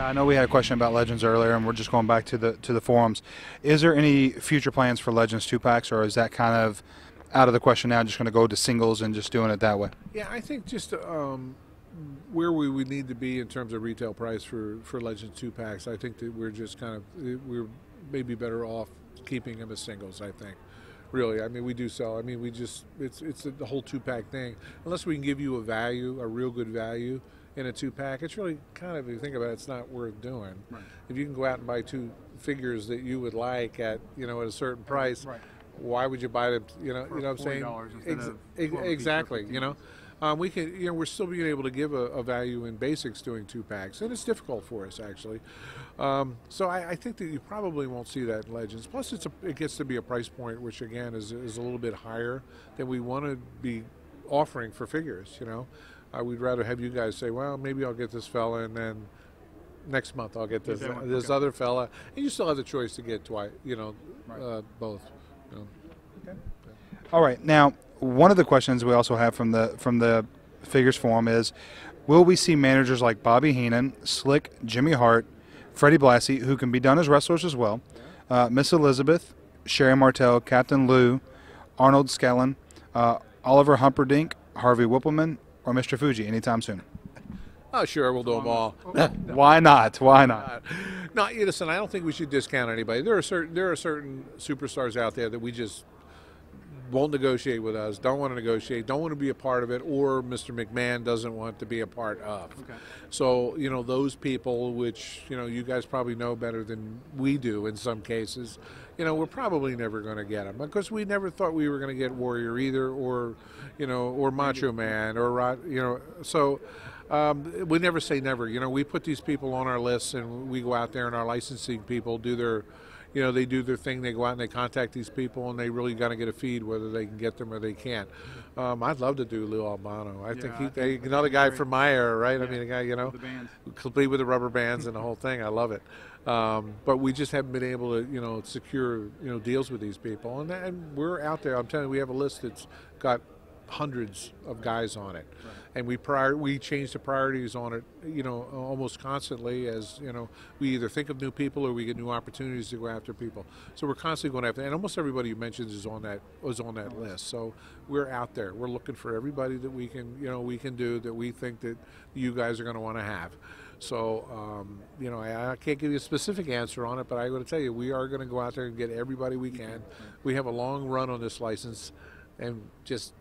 Now, I know we had a question about Legends earlier, and we're just going back to the forums. Is there any future plans for Legends 2-packs, or is that kind of out of the question now, just going to go to singles and just doing it that way? Yeah, I think just where we would need to be in terms of retail price for Legends 2-packs, I think that we're just we're maybe better off keeping them as singles, I think. Really, I mean, we do sell. I mean, it's the whole 2-pack thing. Unless we can give you a real good value in a 2-pack, it's really kind of, if you think about it, it's not worth doing. Right. If you can go out and buy 2 figures that you would like at at a certain price, Right. why would you buy them? You know what I'm saying? Exactly. We can, we're still being able to give a value in basics doing 2-packs, and it's difficult for us actually. So I think that you probably won't see that in Legends. Plus, it gets to be a price point which again is a little bit higher than we want to be offering for figures. We'd rather have you guys say, well, maybe I'll get this fella, and then next month I'll get this other fella, and you still have the choice to get twice. Both. Okay. All right. Now, one of the questions we also have from the figures forum is, will we see managers like Bobby Heenan, Slick, Jimmy Hart, Freddie Blassie, who can be done as wrestlers as well, Miss Elizabeth, Sherry Martel, Captain Lou, Arnold Skellen, Oliver Humperdinck, Harvey Whippleman, or Mr. Fuji anytime soon? Oh, sure, we'll do them all. Why not? Why not? No, listen, I don't think we should discount anybody. There are certain superstars out there that we just won't negotiate with us, don't want to negotiate, don't want to be a part of it, or Mr. McMahon doesn't want to be a part of. Okay. So, those people, which, you guys probably know better than we do in some cases, we're probably never going to get them, because we never thought we were going to get Warrior either, or Macho Man, or, so we never say never. We put these people on our lists, and we go out there, and our licensing people do their they do their thing. They go out and they contact these people, and they really got to get a feed whether they can get them or they can't. I'd love to do Lou Albano. I think another guy from my era, right? Yeah. I mean, a guy, complete with the rubber bands and the whole thing. I love it. But we just haven't been able to, secure, deals with these people. And we're out there. I'm telling you, we have a list that's got hundreds of guys on it. Right. And we change the priorities on it, almost constantly as, we either think of new people or we get new opportunities to go after people. So we're constantly going after, and almost everybody you mentioned was on that list. So we're out there. We're looking for everybody that we can do that we think that you guys are going to want to have. So, I can't give you a specific answer on it, but I'm going to tell you, we are going to go out there and get everybody we can. We have a long run on this license, and just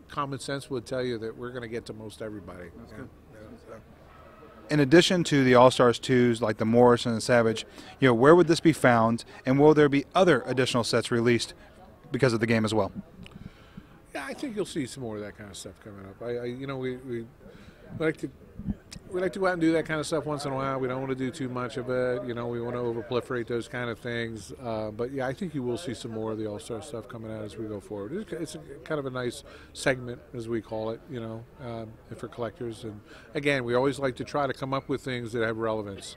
common sense would tell you that we're going to get to most everybody. That's good. In addition to the All-Stars 2s like the Morris and the Savage, where would this be found, and will there be other additional sets released because of the game as well? Yeah, I think you'll see some more of that kind of stuff coming up. We like to go out and do that kind of stuff once in a while. We don't want to do too much of it. We want to over-proliferate those kind of things. But, yeah, I think you will see some more of the All-Star stuff coming out as we go forward. It's kind of a nice segment, as we call it, for collectors. And, again, we always like to try to come up with things that have relevance.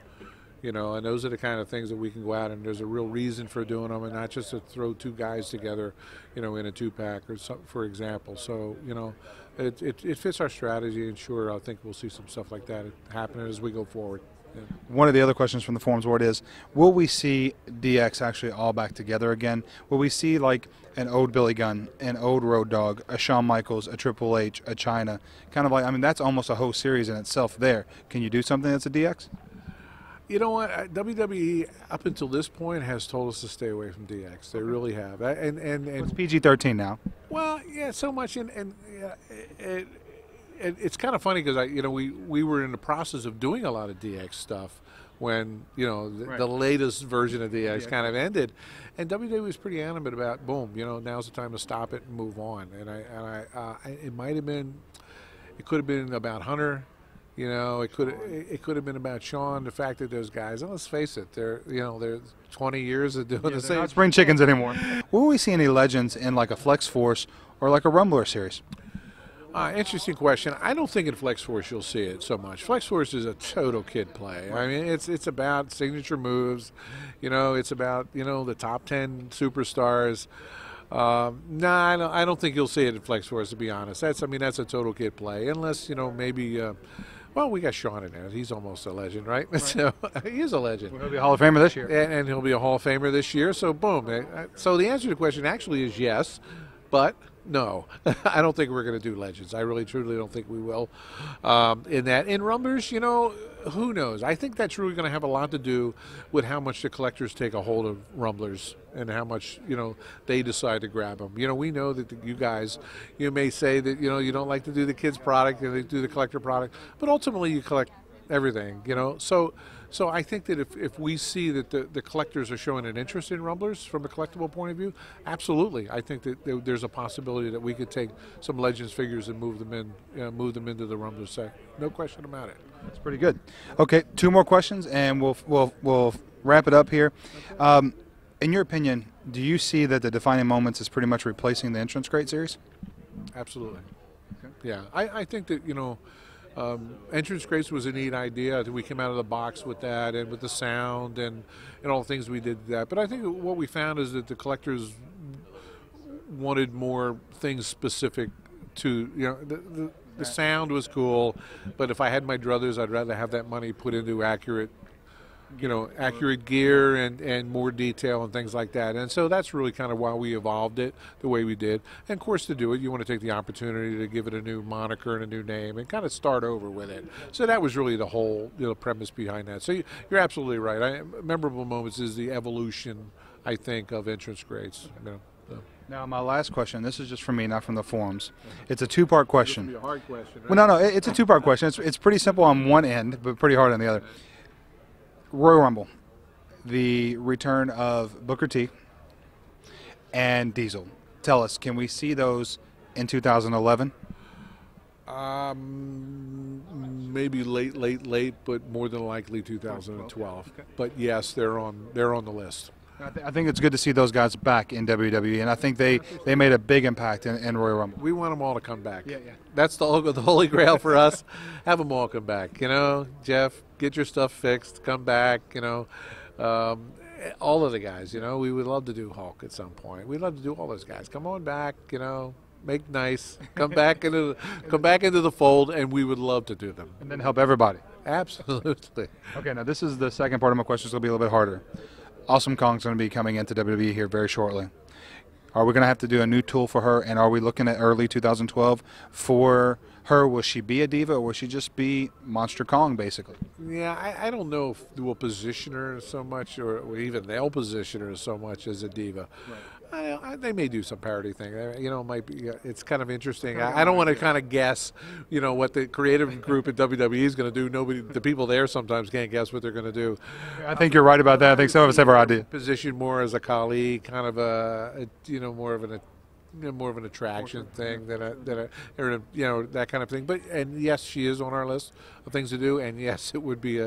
And those are the kind of things that we can go out and there's a real reason for doing them, and not just to throw 2 guys together, in a 2-pack or something, for example. So, it fits our strategy, and sure, I think we'll see some stuff like that happening as we go forward. Yeah. One of the other questions from the forums board is, will we see DX actually all back together again? Will we see like an old Billy Gunn, an old Road Dogg, a Shawn Michaels, a Triple H, a Chyna? Kind of like, that's almost a whole series in itself there. Can you do something that's a DX? You know what? WWE up until this point has told us to stay away from DX. They really have. And it's PG-13 now. Well, yeah, so much, and it's kind of funny because we were in the process of doing a lot of DX stuff when the latest version of DX kind of ended, and WWE was pretty adamant about now's the time to stop it and move on. And it could have been about Hunter. It could have been about Shawn. The fact that those guys, and let's face it, they're 20 years of doing the same. They're not spring chickens anymore. Will we see any legends in like a Flex Force or like a Rumbler series? Interesting question. I don't think in Flex Force you'll see it so much. Flex Force is a total kid play. I mean, it's about signature moves. It's about the top 10 superstars. I don't think you'll see it in Flex Force, to be honest. That's a total kid play, unless maybe Well, we got Sean in there. He's almost a legend, right? So he is a legend. Well, he'll be a Hall of Famer this year. And he'll be a Hall of Famer this year. So boom. So the answer to the question actually is yes, but no. I don't think we're going to do legends. I really, truly don't think we will. In Rumblers, you know, who knows? I think that's really going to have a lot to do with how much the collectors take a hold of Rumblers and how much, you know, they decide to grab them. You know, we know that you guys, you may say that, you know, you don't like to do the kids product and they do the collector product, but ultimately you collect everything, you know. So I think that if we see that the collectors are showing an interest in Rumblers from a collectible point of view, absolutely. I think that there's a possibility that we could take some Legends figures and move them into the Rumblers set. No question about it. That's pretty good. Okay, 2 more questions, and we'll wrap it up here. In your opinion, do you see that the Defining Moments is pretty much replacing the Entrance Great series? Absolutely. Okay. Yeah, I think that, you know, Entrance Grace was a neat idea. I think we came out of the box with that and with the sound and all the things we did with that. But I think what we found is that the collectors wanted more things specific to, you know, the sound was cool, but if I had my druthers, I'd rather have that money put into accurate gear and more detail and things like that. And so that's really kind of why we evolved it the way we did. And of course, to do it, you want to take the opportunity to give it a new moniker and a new name and kind of start over with it. So that was really the whole, you know, premise behind that. So you're absolutely right. Memorable Moments is the evolution, I think, of Entrance Grades. You know, so. Now, my last question, this is just from me, not from the forums. It's a 2-part question. It's going to be a hard question, right? Well, no, it's a 2-part question. It's pretty simple on one end, but pretty hard on the other. Royal Rumble, the return of Booker T and Diesel. Tell us, can we see those in 2011? Maybe late, but more than likely 2012. Okay. But yes, they're on the list. I think it's good to see those guys back in WWE, and I think they made a big impact in Royal Rumble. We want them all to come back. Yeah. That's the holy grail for us. Have them all come back. You know, Jeff, get your stuff fixed. Come back. You know, all of the guys. You know, we would love to do Hulk at some point. We'd love to do all those guys. Come on back. You know, make nice. Come back into the fold, and we would love to do them. And then help everybody. Absolutely. Okay, now this is the second part of my question. It's going to be a little bit harder. Awesome Kong's going to be coming into WWE here very shortly. Are we going to have to do a new tool for her, and are we looking at early 2012 for her? Will she be a diva, or will she just be Monster Kong, basically? Yeah, I don't know if we'll position her so much, or even they'll position her so much as a diva. Right. They may do some parody thing. You know, it might be. It's kind of interesting. I don't want to kind of guess, you know, what the creative group at WWE is going to do. The people there sometimes can't guess what they're going to do. I think you're right about that. I think some of us have our idea. Position more as a colleague, kind of more of an attraction thing than you know, that kind of thing. But and yes, she is on our list of things to do. And yes, it would be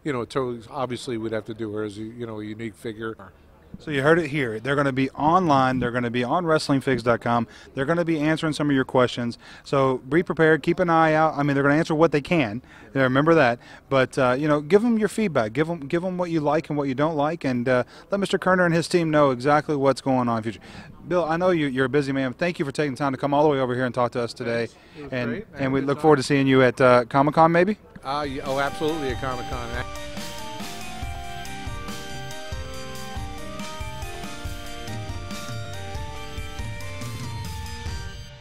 totally. Obviously, we'd have to do her as a unique figure. So you heard it here. They're going to be online. They're going to be on WrestlingFigs.com. They're going to be answering some of your questions. So be prepared. Keep an eye out. I mean, they're going to answer what they can. Remember that. But give them your feedback. Give them what you like and what you don't like, and let Mr. Kerner and his team know exactly what's going on in the future. Bill, I know you're a busy man. Thank you for taking time to come all the way over here and talk to us today. It was great. And we look forward to seeing you at Comic-Con, maybe. Oh, absolutely, at Comic-Con.